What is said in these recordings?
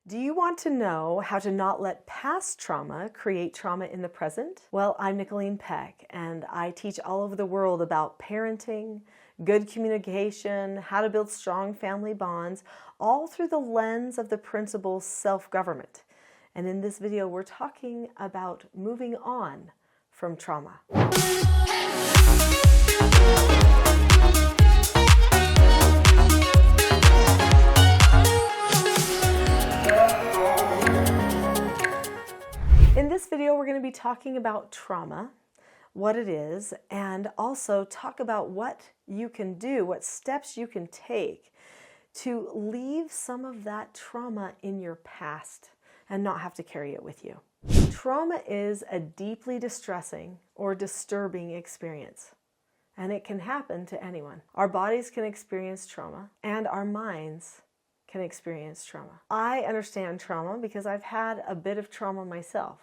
Do you want to know how to not let past trauma create trauma in the present? Well, I'm Nicholeen Peck, and I teach all over the world about parenting, good communication, how to build strong family bonds, all through the lens of the principle self-government. And in this video, we're talking about moving on from trauma. In this video, we're going to be talking about trauma, what it is, and also talk about what you can do, what steps you can take to leave some of that trauma in your past and not have to carry it with you. Trauma is a deeply distressing or disturbing experience, and it can happen to anyone. Our bodies can experience trauma, and our minds can experience trauma. I understand trauma because I've had a bit of trauma myself.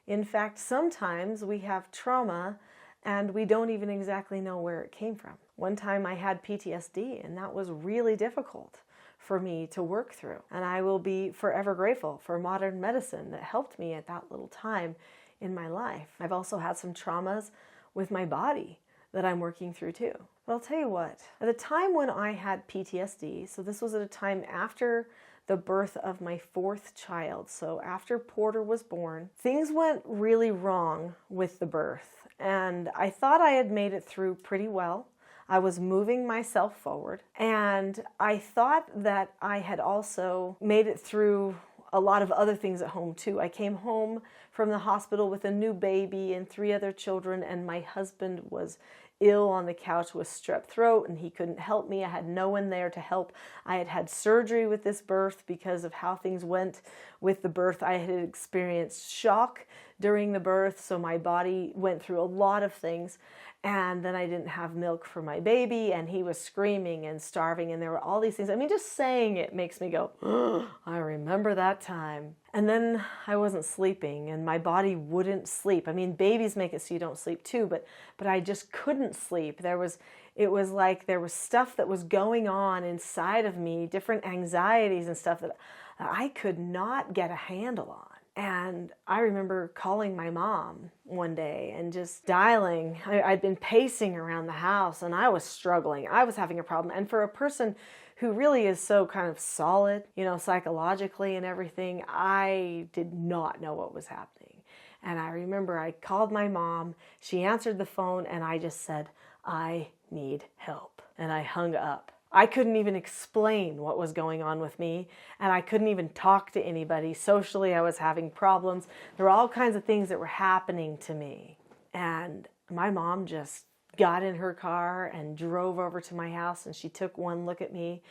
In fact, sometimes we have trauma and we don't even exactly know where it came from. One time I had PTSD, and that was really difficult for me to work through. And I will be forever grateful for modern medicine that helped me at that little time in my life. I've also had some traumas with my body that I'm working through too. But I'll tell you what, at the time when I had PTSD, so this was at a time after the birth of my fourth child, so after Porter was born, things went really wrong with the birth. And I thought I had made it through pretty well. I was moving myself forward, and I thought that I had also made it through a lot of other things at home too. I came home from the hospital with a new baby and 3 other children, and my husband was ill on the couch with strep throat, and he couldn't help me. I had no one there to help. I had had surgery with this birth because of how things went with the birth. I had experienced shock during the birth, so my body went through a lot of things. And then I didn't have milk for my baby, and he was screaming and starving, and there were all these things. I mean, just saying it makes me go, oh, I remember that time. And then I wasn't sleeping, and my body wouldn't sleep. I mean, babies make it so you don't sleep too, but I just couldn't sleep. It was like there was stuff that was going on inside of me, different anxieties and stuff that I could not get a handle on. And I remember calling my mom one day and just dialing. I'd been pacing around the house, and I was struggling. I was having a problem. And for a person who really is so kind of solid, psychologically and everything, I did not know what was happening. And I remember I called my mom. She answered the phone, and I just said, I need help. And I hung up. I couldn't even explain what was going on with me, and I couldn't even talk to anybody. Socially, I was having problems. There were all kinds of things that were happening to me. And my mom just got in her car and drove over to my house, and she took one look at me,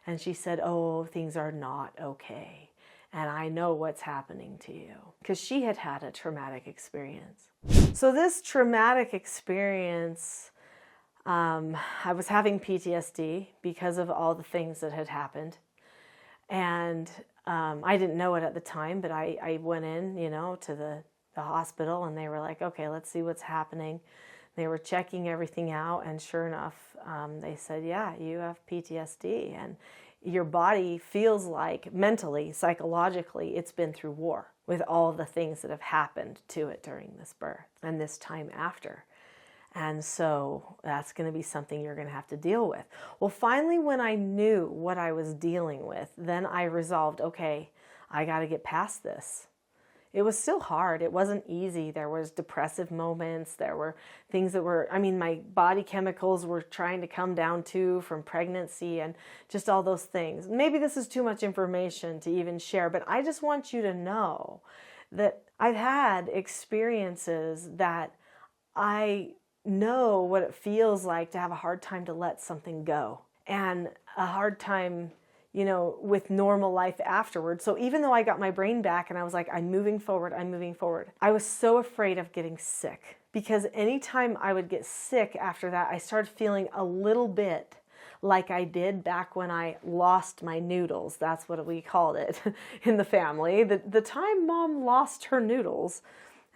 and she said, oh, things are not okay. And I know what's happening to you, because she had had a traumatic experience. So this traumatic experience, I was having PTSD because of all the things that had happened. And I didn't know it at the time, but I went in, to the hospital, and they were like, okay, let's see what's happening. They were checking everything out, and sure enough, they said, yeah, you have PTSD. And your body feels like mentally, psychologically, it's been through war with all the things that have happened to it during this birth and this time after. And so that's going to be something you're going to have to deal with. Well, finally, when I knew what I was dealing with, then I resolved, okay, I got to get past this. It was still hard. It wasn't easy. There was depressive moments. There were things that were, my body chemicals were trying to come down too from pregnancy and just all those things. Maybe this is too much information to even share, but I just want you to know that I've had experiences that I know what it feels like to have a hard time to let something go, and a hard time, with normal life afterwards. So even though I got my brain back and I was like, I'm moving forward, I was so afraid of getting sick, because anytime I would get sick after that, I started feeling a little bit like I did back when I lost my noodles. That's what we called it in the family. The time Mom lost her noodles.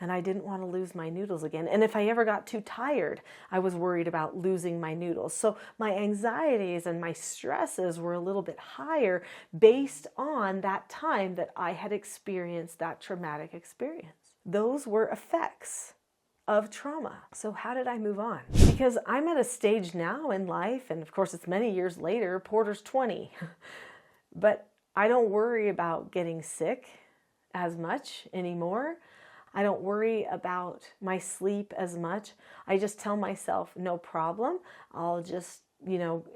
And I didn't want to lose my noodles again. And if I ever got too tired, I was worried about losing my noodles. So my anxieties and my stresses were a little bit higher based on that time that I had experienced that traumatic experience. Those were effects of trauma. So how did I move on? Because I'm at a stage now in life, and of course it's many years later, Porter's 20, but I don't worry about getting sick as much anymore. I don't worry about my sleep as much. I just tell myself, no problem. I'll just,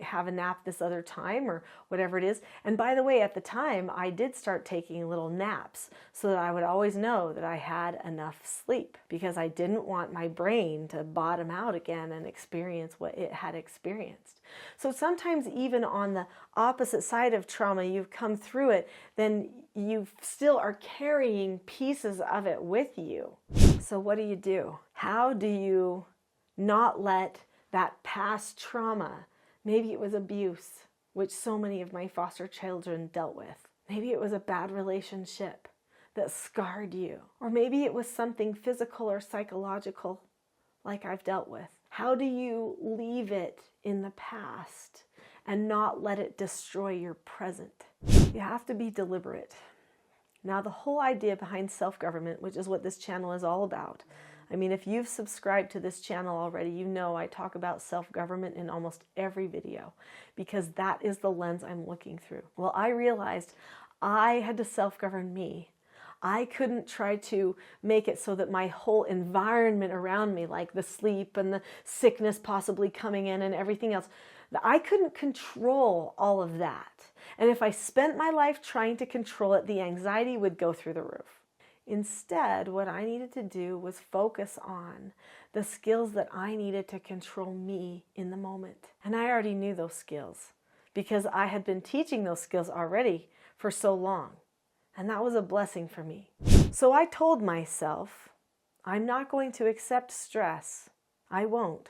have a nap this other time or whatever it is. And by the way, at the time, I did start taking little naps so that I would always know that I had enough sleep, because I didn't want my brain to bottom out again and experience what it had experienced. So sometimes even on the opposite side of trauma, you've come through it, then you still are carrying pieces of it with you. So what do? How do you not let that past trauma, maybe it was abuse, which so many of my foster children dealt with. Maybe it was a bad relationship that scarred you. Or maybe it was something physical or psychological like I've dealt with. How do you leave it in the past and not let it destroy your present? You have to be deliberate. Now, the whole idea behind self-government, which is what this channel is all about. I mean, if you've subscribed to this channel already, you know I talk about self-government in almost every video, because that is the lens I'm looking through. Well, I realized I had to self-govern me. I couldn't try to make it so that my whole environment around me, like the sleep and the sickness possibly coming in and everything else, I couldn't control all of that. And if I spent my life trying to control it, the anxiety would go through the roof. Instead, what I needed to do was focus on the skills that I needed to control me in the moment. And I already knew those skills because I had been teaching those skills already for so long. And that was a blessing for me. So I told myself, I'm not going to accept stress. I won't.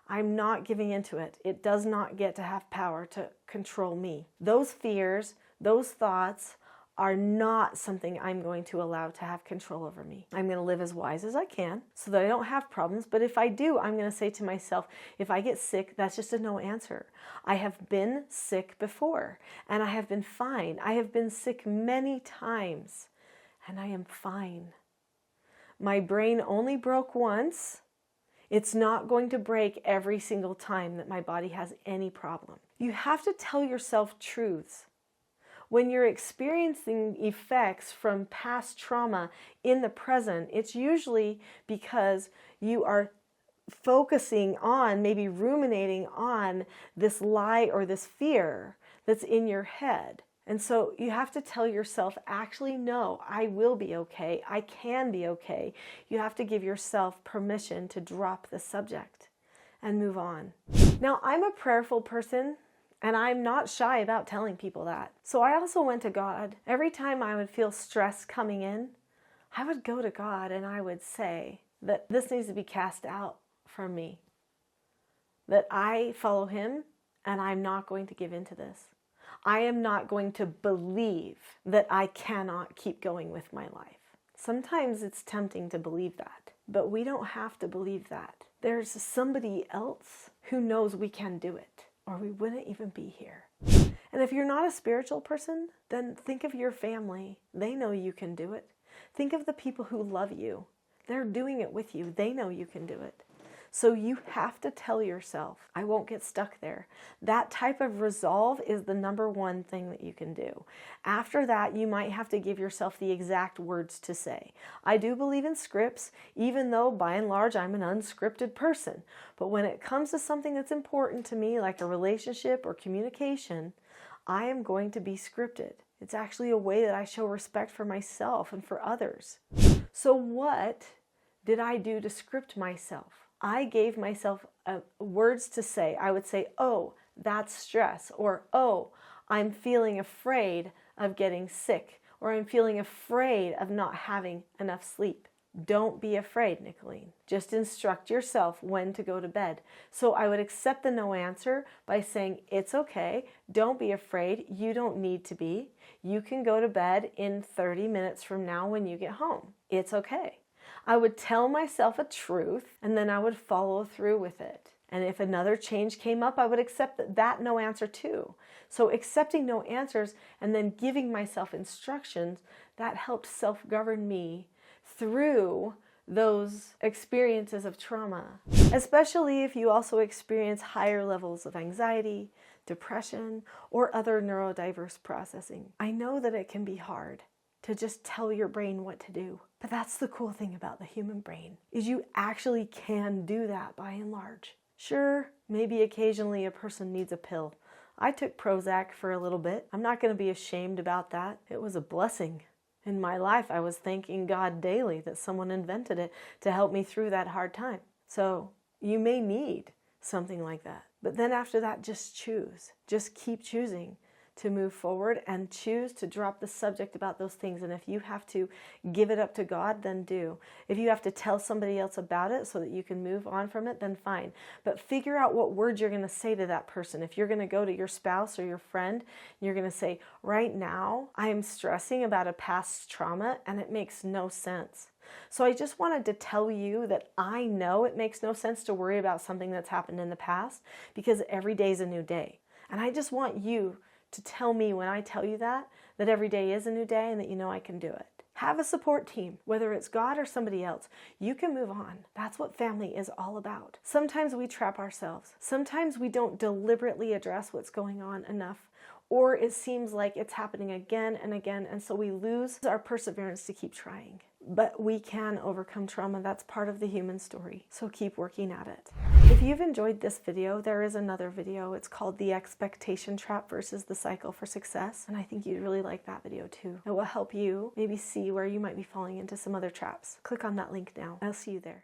I'm not giving into it. It does not get to have power to control me. Those fears, those thoughts are not something I'm going to allow to have control over me. I'm going to live as wise as I can so that I don't have problems. But if I do, I'm going to say to myself, if I get sick, that's just a no answer. I have been sick before and I have been fine. I have been sick many times and I am fine. My brain only broke once. It's not going to break every single time that my body has any problem. You have to tell yourself truths. When you're experiencing effects from past trauma in the present, it's usually because you are focusing on, maybe ruminating on this lie or this fear that's in your head. And so you have to tell yourself, actually, no, I will be okay. I can be okay. You have to give yourself permission to drop the subject and move on. Now, I'm a prayerful person. And I'm not shy about telling people that. So I also went to God. Every time I would feel stress coming in, I would go to God and I would say that this needs to be cast out from me. That I follow Him and I'm not going to give in to this. I am not going to believe that I cannot keep going with my life. Sometimes it's tempting to believe that, but we don't have to believe that. There's somebody else who knows we can do it, or we wouldn't even be here. And if you're not a spiritual person, then think of your family. They know you can do it. Think of the people who love you. They're doing it with you. They know you can do it. So you have to tell yourself, I won't get stuck there. That type of resolve is the number one thing that you can do. After that, you might have to give yourself the exact words to say. I do believe in scripts, even though by and large I'm an unscripted person. But when it comes to something that's important to me, like a relationship or communication, I am going to be scripted. It's actually a way that I show respect for myself and for others. So what did I do to script myself? I gave myself words to say. I would say, oh, that's stress, or oh, I'm feeling afraid of getting sick, or I'm feeling afraid of not having enough sleep. Don't be afraid, Nicholeen. Just instruct yourself when to go to bed. So I would accept the no answer by saying, it's okay, don't be afraid, you don't need to be. You can go to bed in 30 minutes from now when you get home. It's okay. I would tell myself a truth and then I would follow through with it. And if another change came up, I would accept that no answer too. So accepting no answers and then giving myself instructions, that helped self-govern me through those experiences of trauma. Especially if you also experience higher levels of anxiety, depression, or other neurodiverse processing. I know that it can be hard to just tell your brain what to do. But that's the cool thing about the human brain, is you actually can do that by and large. Sure, maybe occasionally a person needs a pill. I took Prozac for a little bit. I'm not going to be ashamed about that. It was a blessing. In my life, I was thanking God daily that someone invented it to help me through that hard time. So you may need something like that. But then after that, just choose. Just keep choosing to move forward and choose to drop the subject about those things. And if you have to give it up to God, then do. If you have to tell somebody else about it so that you can move on from it, then fine. But figure out what words you're going to say to that person. If you're going to go to your spouse or your friend, you're going to say, right now, I am stressing about a past trauma and it makes no sense. So I just wanted to tell you that I know it makes no sense to worry about something that's happened in the past because every day is a new day. And I just want you to tell me when I tell you that every day is a new day and that you know I can do it. Have a support team, whether it's God or somebody else. You can move on. That's what family is all about. Sometimes we trap ourselves. Sometimes we don't deliberately address what's going on enough, or it seems like it's happening again and again, and so we lose our perseverance to keep trying. But we can overcome trauma. That's part of the human story. So keep working at it. If you've enjoyed this video, there is another video. It's called The Expectation Trap versus the Cycle for Success. And I think you'd really like that video too. It will help you maybe see where you might be falling into some other traps. Click on that link now. I'll see you there.